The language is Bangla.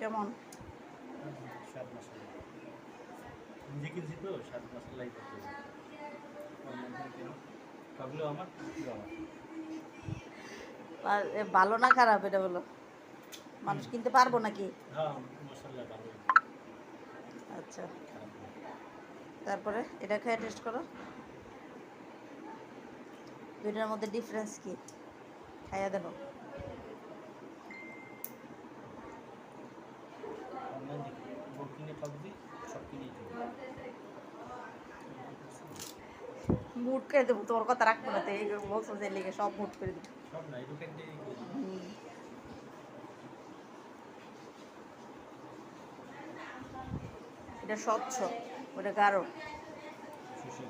কেমন? স্বাদ মশলা নিজে কিনছি তো স্বাদ মশলাই করতে সবগুলো আমার আর ভালো না খারাপ এটা বলো, মানুষ কিনতে পারবো নাকি? হ্যাঁ মশলা ভালো। আচ্ছা, তারপরে এটা খেয়ে টেস্ট করো, দুইটার মধ্যে ডিফারেন্স কি খাইয়া দেবো। অনলাইন দেখি বউ কিনে ঠকবি সব কিনেই ঠকবি। মুড করে দেবো, তোর কথা রাখবো না তো, এই বলছো যে লিগে সব মুড করে দেবো। সব না একটু কেটে এটা স্বচ্ছ, ওটা গাঢ়। সুশি